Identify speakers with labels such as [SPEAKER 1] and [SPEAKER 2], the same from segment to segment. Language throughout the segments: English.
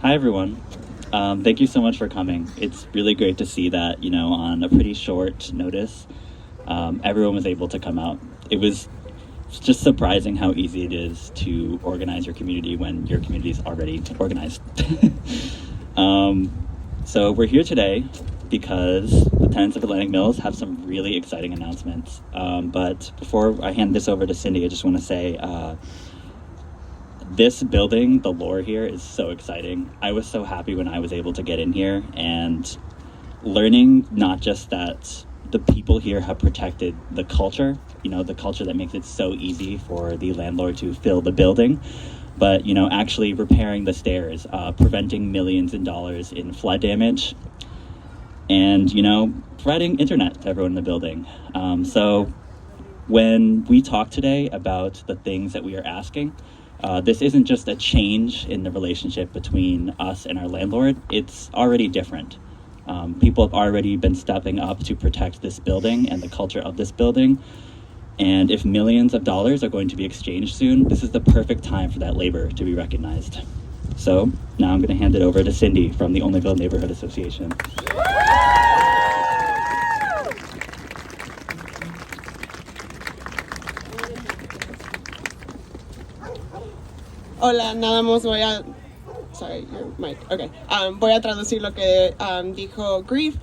[SPEAKER 1] Hi, everyone. Thank you so much for coming. It's really great to see that, on a pretty short notice, everyone was able to come out. It was just surprising how easy it is to organize your community when your community is already organized. So we're here today because the tenants of Atlantic Mills have some really exciting announcements. But before I hand this over to Cindy, I just want to say, this building, the lore here is so exciting. I was so happy when I was able to get in here and learning not just that the people here have protected the culture, the culture that makes it so easy for the landlord to fill the building, but, actually repairing the stairs, preventing millions in dollars in flood damage, and, providing internet to everyone in the building. So when we talk today about the things that we are asking, this isn't just a change in the relationship between us and our landlord. It's already different. People have already been stepping up to protect this building and the culture of this building. And if millions of dollars are going to be exchanged soon, this is the perfect time for that labor to be recognized. So now I'm going to hand it over to Cindy from the Onlyville Neighborhood Association.
[SPEAKER 2] Hola, nada más sorry, your mic. Okay. Voy a traducir lo que dijo Grief.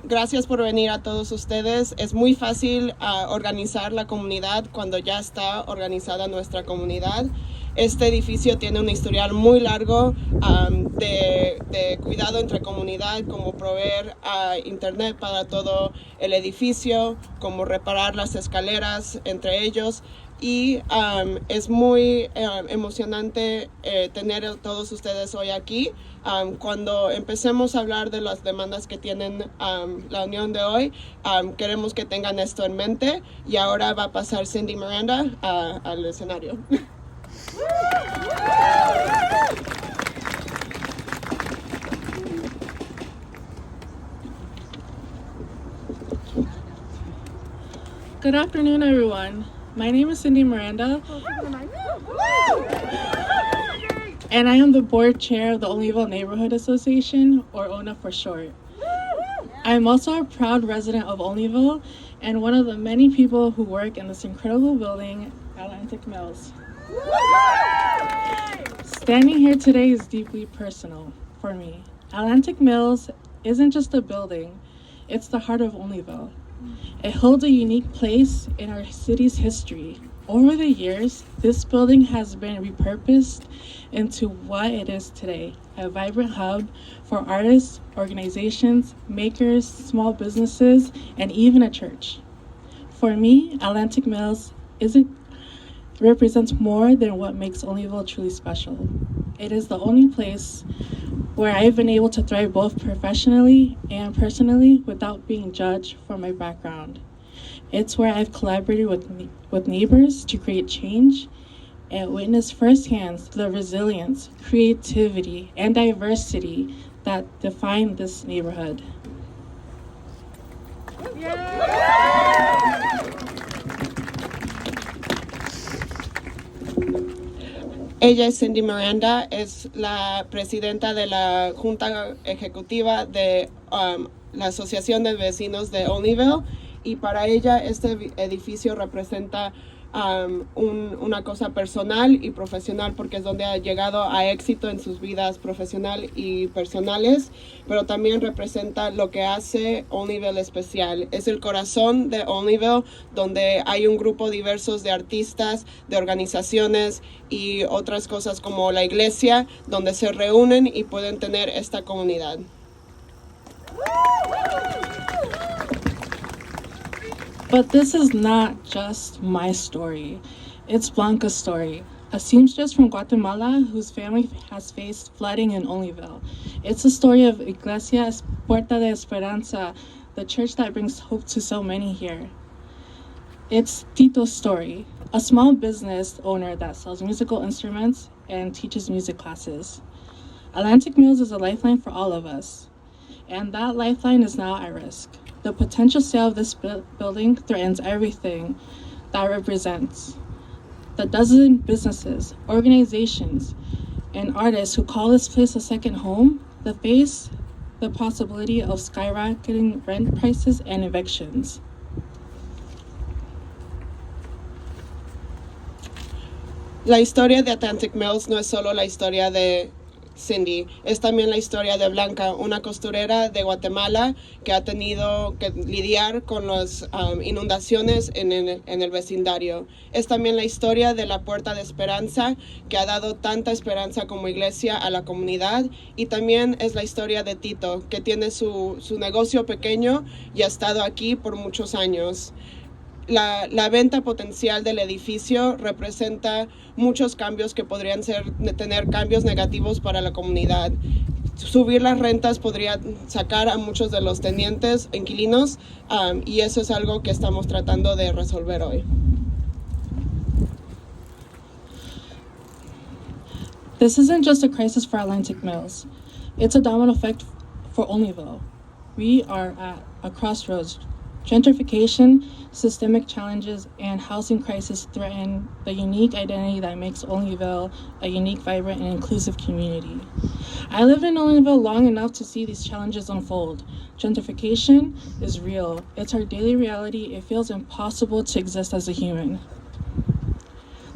[SPEAKER 2] Gracias por venir a todos ustedes. Es muy fácil organizar la comunidad cuando ya está organizada nuestra comunidad. Este edificio tiene un historial muy largo de cuidado entre comunidad, como proveer internet para todo el edificio, como reparar las escaleras entre ellos. Y es muy emocionante tener a todos ustedes hoy aquí. Cuando empecemos a hablar de las demandas que tienen la unión de hoy, queremos que tengan esto en mente. Y ahora va a pasar Cindy Miranda al escenario.
[SPEAKER 3] Good afternoon, everyone. My name is Cindy Miranda, and I am the board chair of the Onlyville Neighborhood Association, or ONA for short. I am also a proud resident of Onlyville and one of the many people who work in this incredible building, Atlantic Mills. Standing here today is deeply personal for me. Atlantic Mills isn't just a building, it's the heart of Onlyville. It holds a unique place in our city's history. Over the years, this building has been repurposed into what it is today, a vibrant hub for artists, organizations, makers, small businesses, and even a church. For me, Atlantic Mills represents more than what makes Onlyville truly special. It is the only place where I've been able to thrive both professionally and personally without being judged for my background. It's where I've collaborated with neighbors to create change and witness firsthand the resilience, creativity, and diversity that define this neighborhood.
[SPEAKER 2] Ella es Cindy Miranda, es la presidenta de la Junta Ejecutiva de la Asociación de Vecinos de Onlyville, y para ella este edificio representa una cosa personal y profesional, porque es donde ha llegado a éxito en sus vidas profesional y personales, pero también representa lo que hace Onlyville especial. Es el corazón de Onlyville, donde hay un grupo diverso de artistas, de organizaciones y otras cosas como la iglesia, donde se reúnen y pueden tener esta comunidad.
[SPEAKER 3] But this is not just my story. It's Blanca's story, a seamstress from Guatemala whose family has faced flooding in Onlyville. It's a story of Iglesia Puerta de Esperanza, the church that brings hope to so many here. It's Tito's story, a small business owner that sells musical instruments and teaches music classes. Atlantic Mills is a lifeline for all of us, and that lifeline is now at risk. The potential sale of this building threatens everything that represents. The dozen businesses, organizations, and artists who call this place a second home, they face the possibility of skyrocketing rent prices and evictions.
[SPEAKER 2] La historia de Atlantic Mills no es solo la historia de Cindy, es también la historia de Blanca, una costurera de Guatemala que ha tenido que lidiar con las inundaciones en el vecindario. Es también la historia de la Puerta de Esperanza, que ha dado tanta esperanza como iglesia a la comunidad, y también es la historia de Tito, que tiene su negocio pequeño y ha estado aquí por muchos años. La venta potencial del edificio representa muchos cambios que podrían tener cambios negativos para la comunidad. Subir las rentas podría sacar a muchos de los tenientes, inquilinos, y eso es algo que estamos tratando de resolver hoy.
[SPEAKER 3] This isn't just a crisis for Atlantic Mills. It's a domino effect for Olneyville. We are at a crossroads. Gentrification, systemic challenges, and housing crisis threaten the unique identity that makes Olneyville a unique, vibrant, and inclusive community. I lived in Olneyville long enough to see these challenges unfold. Gentrification is real. It's our daily reality. It feels impossible to exist as a human,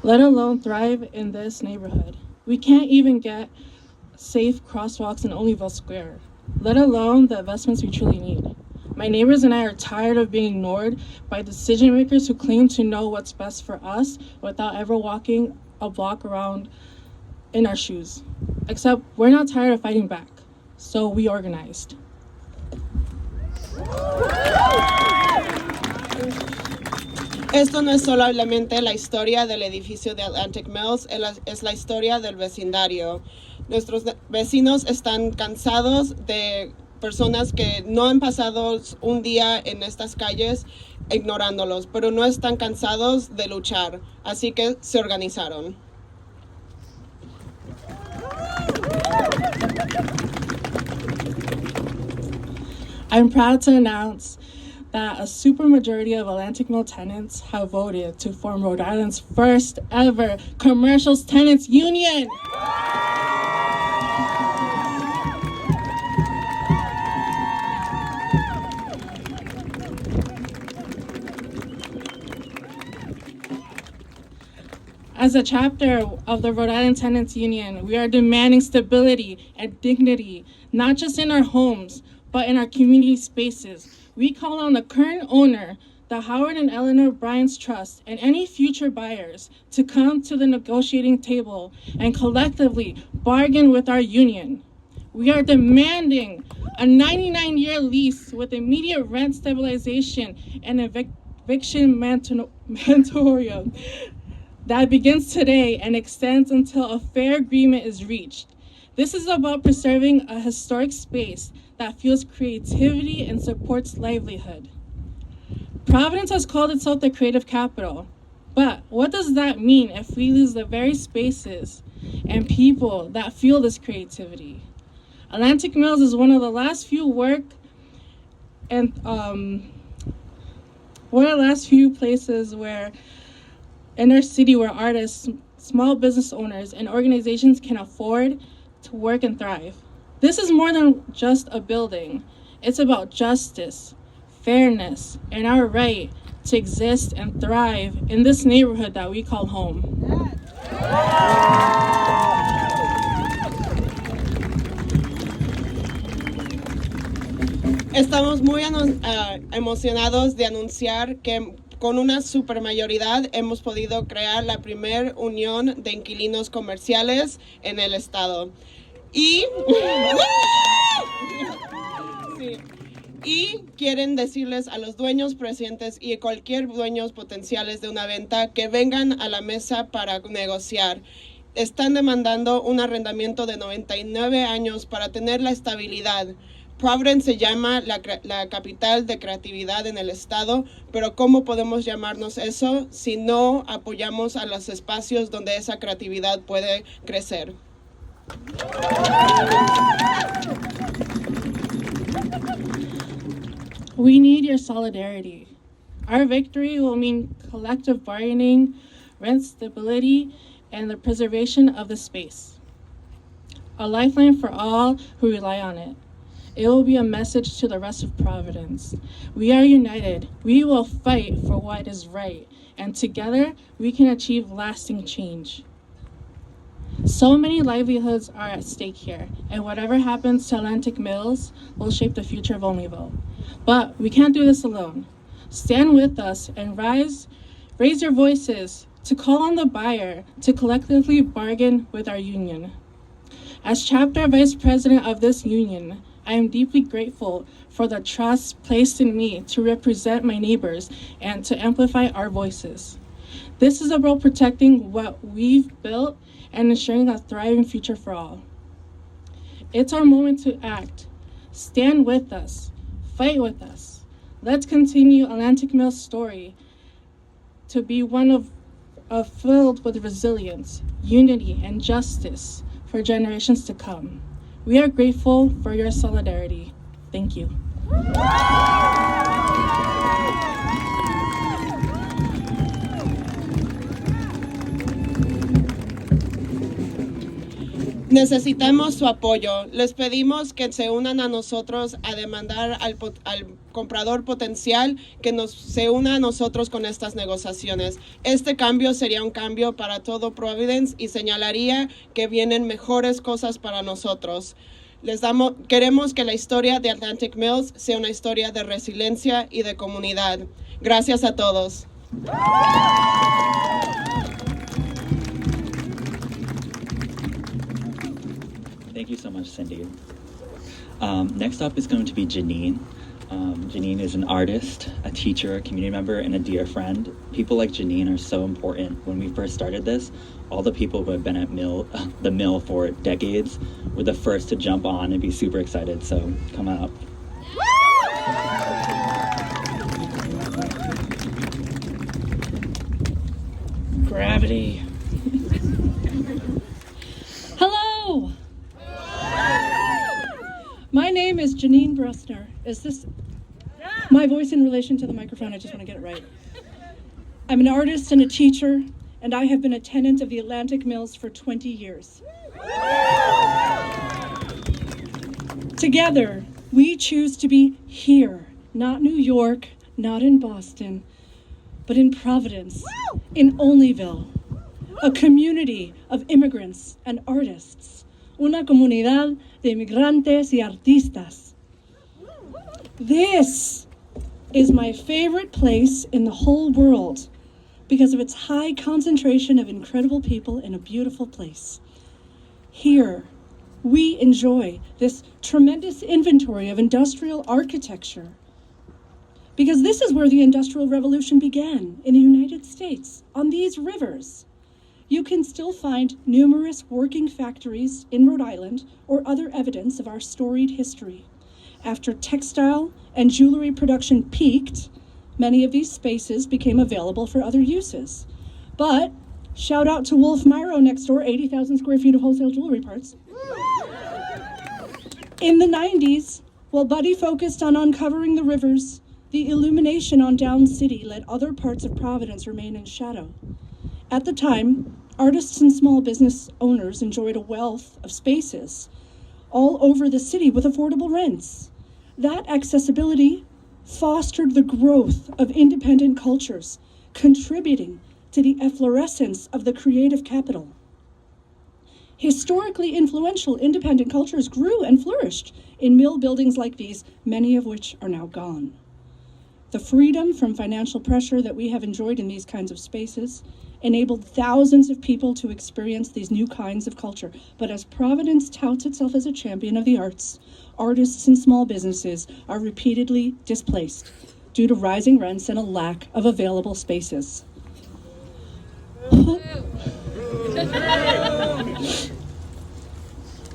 [SPEAKER 3] let alone thrive in this neighborhood. We can't even get safe crosswalks in Olneyville Square, let alone the investments we truly need. My neighbors and I are tired of being ignored by decision makers who claim to know what's best for us without ever walking a block around in our shoes. Except we're not tired of fighting back, so we organized.
[SPEAKER 2] Esto no es solamente la historia del edificio de Atlantic Mills, es la historia del vecindario. Nuestros vecinos están cansados de personas que no han pasado un día en estas calles ignorándolos, pero no están cansados de luchar, así que se organizaron.
[SPEAKER 3] I'm proud to announce that a supermajority of Atlantic Mill tenants have voted to form Rhode Island's first ever Commercial Tenants Union. As a chapter of the Rhode Island Tenants Union, we are demanding stability and dignity, not just in our homes, but in our community spaces. We call on the current owner, the Howard and Eleanor Bryant's Trust, and any future buyers to come to the negotiating table and collectively bargain with our union. We are demanding a 99-year lease with immediate rent stabilization and eviction moratorium that begins today and extends until a fair agreement is reached. This is about preserving a historic space that fuels creativity and supports livelihood. Providence has called itself the creative capital, but what does that mean if we lose the very spaces and people that fuel this creativity? Atlantic Mills is one of the last few places where in our city where artists, small business owners, and organizations can afford to work and thrive. This is more than just a building. It's about justice, fairness, and our right to exist and thrive in this neighborhood that we call home.
[SPEAKER 2] Estamos muy emocionados de anunciar que con una supermayoría hemos podido crear la primer unión de inquilinos comerciales en el estado. Y, sí, y quieren decirles a los dueños presentes y cualquier dueños potenciales de una venta que vengan a la mesa para negociar. Están demandando un arrendamiento de 99 años para tener la estabilidad. Providence se llama la capital de creatividad en el estado, pero ¿cómo podemos llamarnos eso si no apoyamos a los espacios donde esa creatividad puede crecer?
[SPEAKER 3] We need your solidarity. Our victory will mean collective bargaining, rent stability, and the preservation of the space. a lifeline for all who rely on it. It will be a message to the rest of Providence. We are united. We will fight for what is right, and together we can achieve lasting change. So many livelihoods are at stake here, and whatever happens to Atlantic Mills will shape the future of Olneyville. But we can't do this alone. Stand with us and raise your voices to call on the buyer to collectively bargain with our union. As chapter vice president of this union, I am deeply grateful for the trust placed in me to represent my neighbors and to amplify our voices. This is about protecting what we've built and ensuring a thriving future for all. It's our moment to act. Stand with us. Fight with us. Let's continue Atlantic Mill's story to be one of filled with resilience, unity, and justice for generations to come. We are grateful for your solidarity. Thank you.
[SPEAKER 2] Necesitamos su apoyo. Les pedimos que se unan a nosotros a demandar al comprador potencial que se una a nosotros con estas negociaciones. Este cambio sería un cambio para todo Providence y señalaría que vienen mejores cosas para nosotros. Queremos que la historia de Atlantic Mills sea una historia de resiliencia y de comunidad. Gracias a todos.
[SPEAKER 1] Thank you so much, Cindy. Next up is going to be Janine. Janine is an artist, a teacher, a community member, and a dear friend. People like Janine are so important. When we first started this, all the people who have been at the mill for decades were the first to jump on and be super excited, so come on up.
[SPEAKER 4] Gravity. Hello! My name is Janine Brustner. Is this my voice in relation to the microphone? I just want to get it right. I'm an artist and a teacher, and I have been a tenant of the Atlantic Mills for 20 years. Together, we choose to be here, not New York, not in Boston, but in Providence, in Olneyville, a community of immigrants and artists, una comunidad de inmigrantes y artistas. This is my favorite place in the whole world because of its high concentration of incredible people in a beautiful place. Here, we enjoy this tremendous inventory of industrial architecture because this is where the Industrial Revolution began in the United States, on these rivers. You can still find numerous working factories in Rhode Island or other evidence of our storied history. After textile and jewelry production peaked, many of these spaces became available for other uses. But shout out to Wolf Myro next door, 80,000 square feet of wholesale jewelry parts. In the 90s, while Buddy focused on uncovering the rivers, the illumination on Down City let other parts of Providence remain in shadow. At the time, artists and small business owners enjoyed a wealth of spaces all over the city with affordable rents. That accessibility fostered the growth of independent cultures, contributing to the efflorescence of the creative capital. Historically influential independent cultures grew and flourished in mill buildings like these, many of which are now gone. The freedom from financial pressure that we have enjoyed in these kinds of spaces enabled thousands of people to experience these new kinds of culture. But as Providence touts itself as a champion of the arts, artists and small businesses are repeatedly displaced due to rising rents and a lack of available spaces.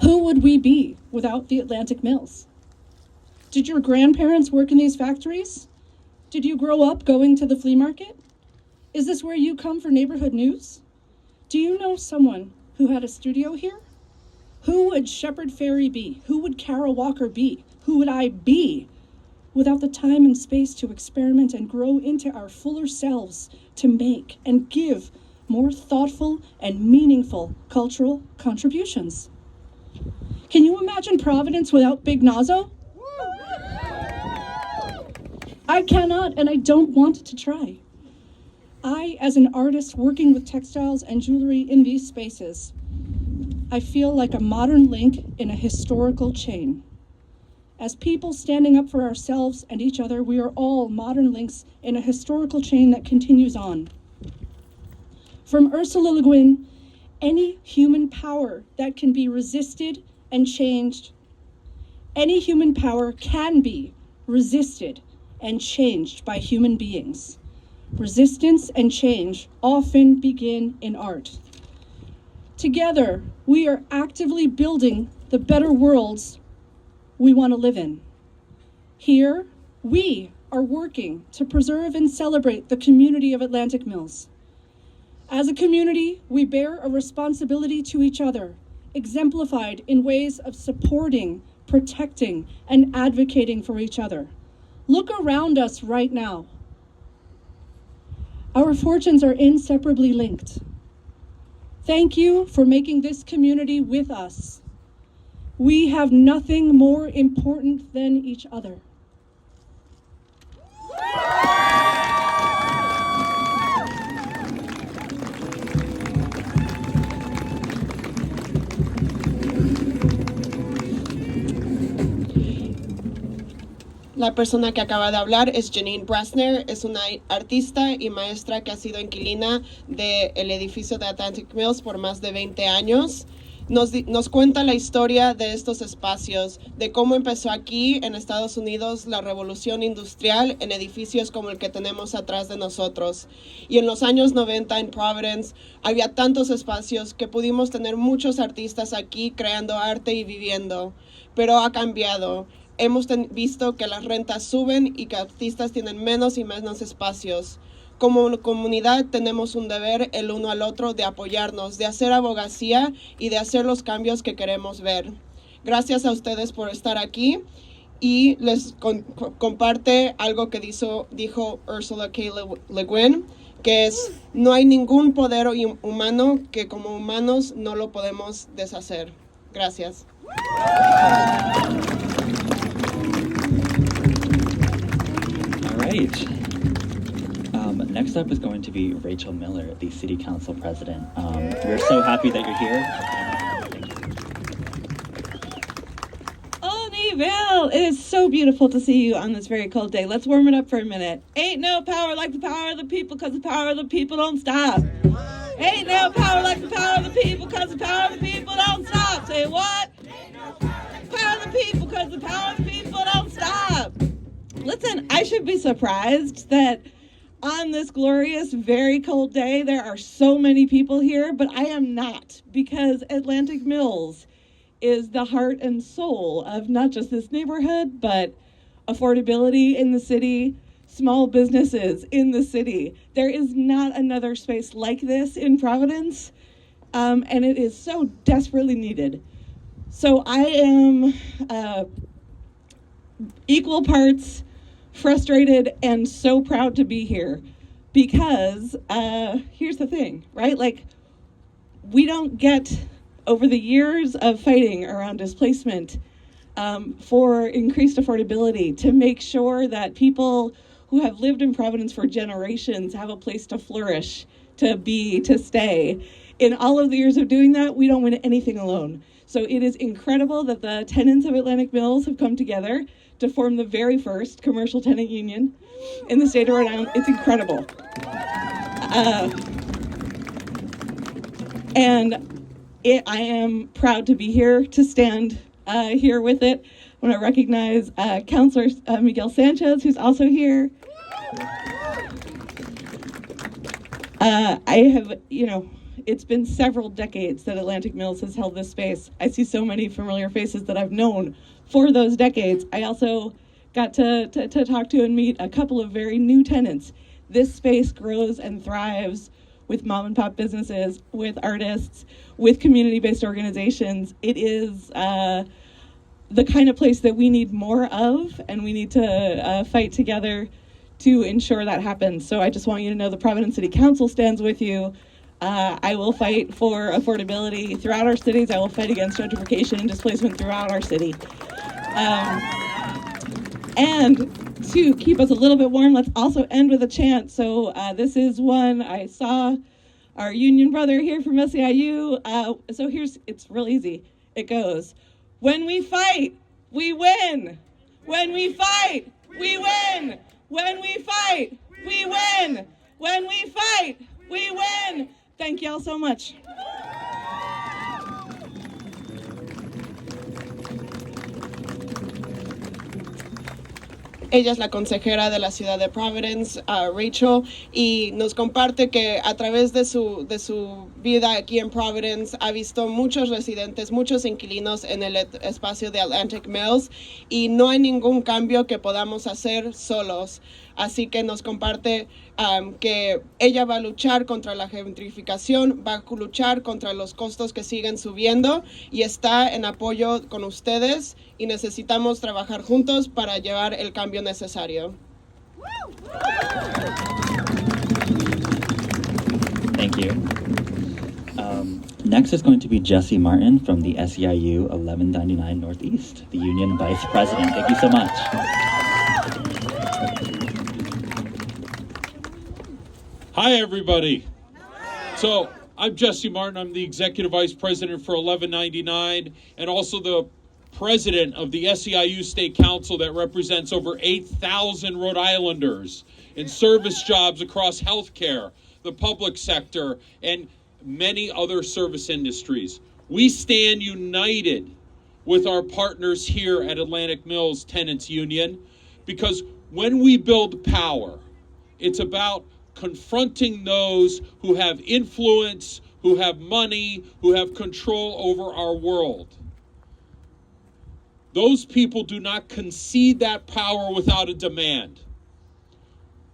[SPEAKER 4] Who would we be without the Atlantic Mills? Did your grandparents work in these factories? Did you grow up going to the flea market? Is this where you come for neighborhood news? Do you know someone who had a studio here? Who would Shepard Fairey be? Who would Carol Walker be? Who would I be without the time and space to experiment and grow into our fuller selves to make and give more thoughtful and meaningful cultural contributions? Can you imagine Providence without Big Nazo? I cannot, and I don't want to try. I, as an artist working with textiles and jewelry in these spaces, I feel like a modern link in a historical chain. As people standing up for ourselves and each other, we are all modern links in a historical chain that continues on. From Ursula Le Guin, any human power that can be resisted and changed, any human power can be resisted and changed by human beings. Resistance and change often begin in art. Together, we are actively building the better worlds we want to live in. Here, we are working to preserve and celebrate the community of Atlantic Mills. As a community, we bear a responsibility to each other, exemplified in ways of supporting, protecting, and advocating for each other. Look around us right now. Our fortunes are inseparably linked. Thank you for making this community with us. We have nothing more important than each other.
[SPEAKER 2] La persona que acaba de hablar es Janine Brasner, es una artista y maestra que ha sido inquilina del edificio de Atlantic Mills por más de 20 años. Nos cuenta la historia de estos espacios, de cómo empezó aquí en Estados Unidos la revolución industrial en edificios como el que tenemos atrás de nosotros. Y en los años 90 en Providence había tantos espacios que pudimos tener muchos artistas aquí creando arte y viviendo, pero ha cambiado. Hemos visto que las rentas suben y que artistas tienen menos y menos espacios. Como comunidad tenemos un deber el uno al otro de apoyarnos, de hacer abogacía y de hacer los cambios que queremos ver. Gracias a ustedes por estar aquí y les comparte algo que dijo Ursula K. Le Guin, que es: no hay ningún poder humano que como humanos no lo podemos deshacer. Gracias.
[SPEAKER 1] All right. Next up is going to be Rachel Miller, the City Council President. We're so happy that you're here.
[SPEAKER 5] Oh, Neville, it is so beautiful to see you on this very cold day. Let's warm it up for a minute. Ain't no power like the power of the people, because the power of the people don't stop. Ain't no power like the power of the people, because the power of the people don't stop. Say what? Ain't no power like the power of the people, because the power of the people don't stop. Listen, I should be surprised that on this glorious, very cold day, there are so many people here, but I am not, because Atlantic Mills is the heart and soul of not just this neighborhood, but affordability in the city, small businesses in the city. There is not another space like this in Providence, and it is so desperately needed. So I am equal parts frustrated and so proud to be here, because here's the thing, right? Like, we don't get, over the years of fighting around displacement, for increased affordability, to make sure that people who have lived in Providence for generations have a place to flourish, to be, to stay. In all of the years of doing that, we don't win anything alone. So it is incredible that the tenants of Atlantic Mills have come together to form the very first commercial tenant union in the state of Rhode Island. It's incredible. I am proud to be here, to stand here with it. I want to recognize Councilor Miguel Sanchez, who's also here. It's been several decades that Atlantic Mills has held this space. I see so many familiar faces that I've known for those decades. I also got to talk to and meet a couple of very new tenants. This space grows and thrives with mom and pop businesses, with artists, with community-based organizations. It is the kind of place that we need more of, and we need to fight together to ensure that happens. So I just want you to know the Providence City Council stands with you. I will fight for affordability throughout our cities. I will fight against gentrification and displacement throughout our city. And to keep us a little bit warm, let's also end with a chant. So this is one I saw our union brother here from SEIU. So it's real easy. It goes, when we fight, we win. When we fight, we win. When we fight, we win. When we fight, we win. Thank y'all so much.
[SPEAKER 2] Ella es la consejera de la ciudad de Providence, Rachel, y nos comparte que a través de su vida aquí en Providence ha visto muchos residentes, muchos inquilinos en el espacio de Atlantic Mills y no hay ningún cambio que podamos hacer solos. Así que nos comparte que ella va a luchar contra la gentrificación, va a luchar contra los costos que siguen subiendo y está en apoyo con ustedes y necesitamos trabajar juntos para llevar el cambio necesario.
[SPEAKER 1] Thank you. Next is going to be Jesse Martin from the SEIU 1199 Northeast, the Union Vice President. Thank you so much.
[SPEAKER 6] Hi, everybody. So I'm Jesse Martin. I'm the Executive Vice President for 1199 and also the President of the SEIU State Council that represents over 8,000 Rhode Islanders in service jobs across healthcare, the public sector, and many other service industries. We stand united with our partners here at Atlantic Mills Tenants Union because when we build power, it's about confronting those who have influence, who have money, who have control over our world. Those people do not concede that power without a demand.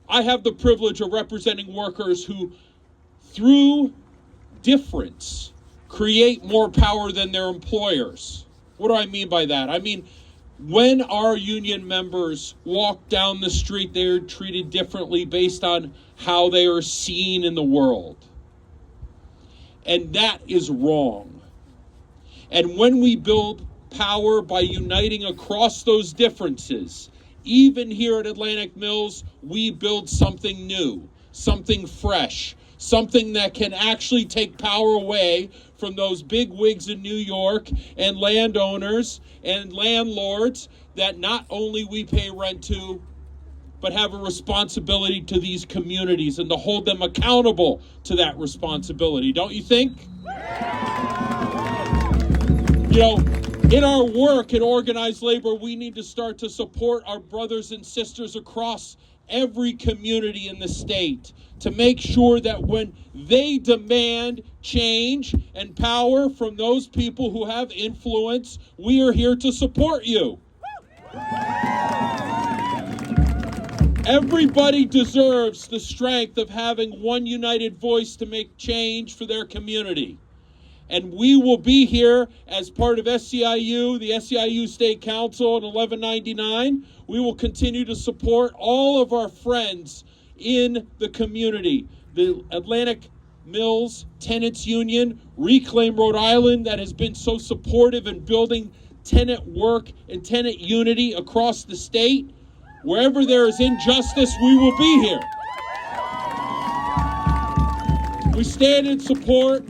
[SPEAKER 6] I have the privilege of representing workers who, through difference, create more power than their employers. What do I mean by that? I mean, when our union members walk down the street, they're treated differently based on how they are seen in the world. And that is wrong. And when we build power by uniting across those differences, even here at Atlantic Mills, we build something new, something fresh, something that can actually take power away from those big wigs in New York and landowners and landlords that not only we pay rent to, but have a responsibility to these communities and to hold them accountable to that responsibility. Don't you think? You know, in our work in organized labor, we need to start to support our brothers and sisters across every community in the state to make sure that when they demand change and power from those people who have influence, we are here to support you. Everybody deserves the strength of having one united voice to make change for their community. And we will be here as part of SEIU, the SEIU State Council in 1199. We will continue to support all of our friends in the community. The Atlantic Mills Tenants Union, Reclaim Rhode Island, that has been so supportive in building tenant work and tenant unity across the state. Wherever there is injustice, we will be here. We stand in support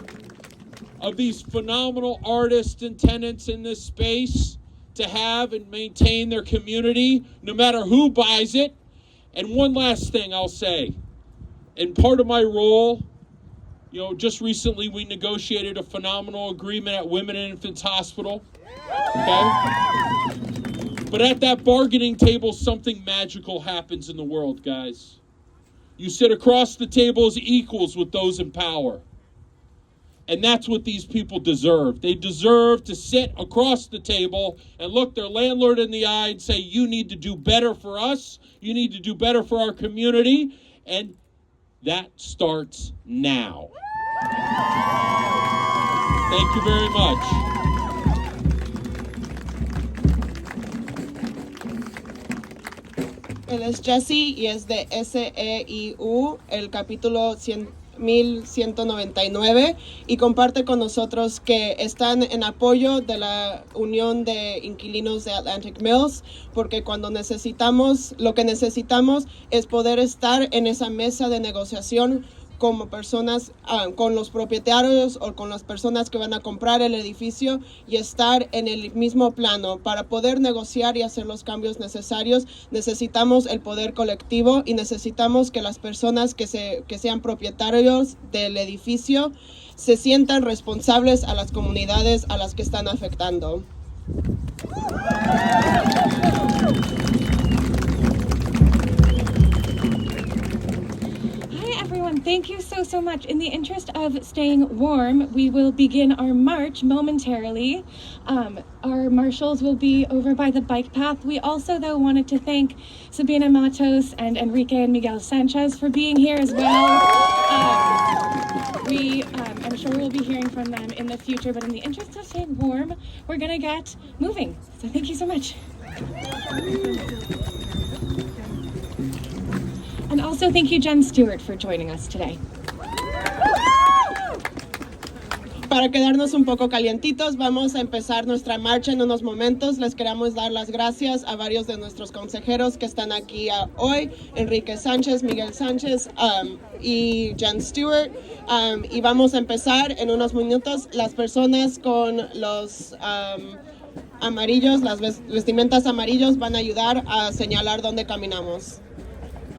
[SPEAKER 6] of these phenomenal artists and tenants in this space to have and maintain their community, no matter who buys it. And one last thing I'll say, in part of my role, you know, just recently we negotiated a phenomenal agreement at Women and Infants Hospital. Okay? But at that bargaining table, something magical happens in the world, guys. You sit across the table as equals with those in power. And that's what these people deserve. They deserve to sit across the table and look their landlord in the eye and say, you need to do better for us. You need to do better for our community. And that starts now. Thank you very much.
[SPEAKER 2] Él es Jesse y es de SEIU, el capítulo 1199 y comparte con nosotros que están en apoyo de la Unión de Inquilinos de Atlantic Mills, porque cuando lo que necesitamos es poder estar en esa mesa de negociación como personas, con los propietarios o con las personas que van a comprar el edificio y estar en el mismo plano. Para poder negociar y hacer los cambios necesarios, necesitamos el poder colectivo y necesitamos que las personas que sean propietarios del edificio se sientan responsables a las comunidades a las que están afectando.
[SPEAKER 7] Thank you so much. In the interest of staying warm, we will begin our march momentarily. Our marshals will be over by the bike path. We also, though, wanted to thank Sabina Matos and Enrique and Miguel Sanchez for being here as well. I'm sure we'll be hearing from them in the future, but in the interest of staying warm, we're going to get moving. So thank you so much. And also thank you, Jen Stewart, for joining us today.
[SPEAKER 2] Para quedarnos un poco calientitos, vamos a empezar nuestra marcha en unos momentos. Les queremos dar las gracias a varios de nuestros consejeros que están aquí hoy, Enrique Sánchez, Miguel Sánchez y Jen Stewart. Y vamos a empezar en unos minutos. Las personas con los amarillos, las vestimentas amarillos, van a ayudar a señalar dónde caminamos.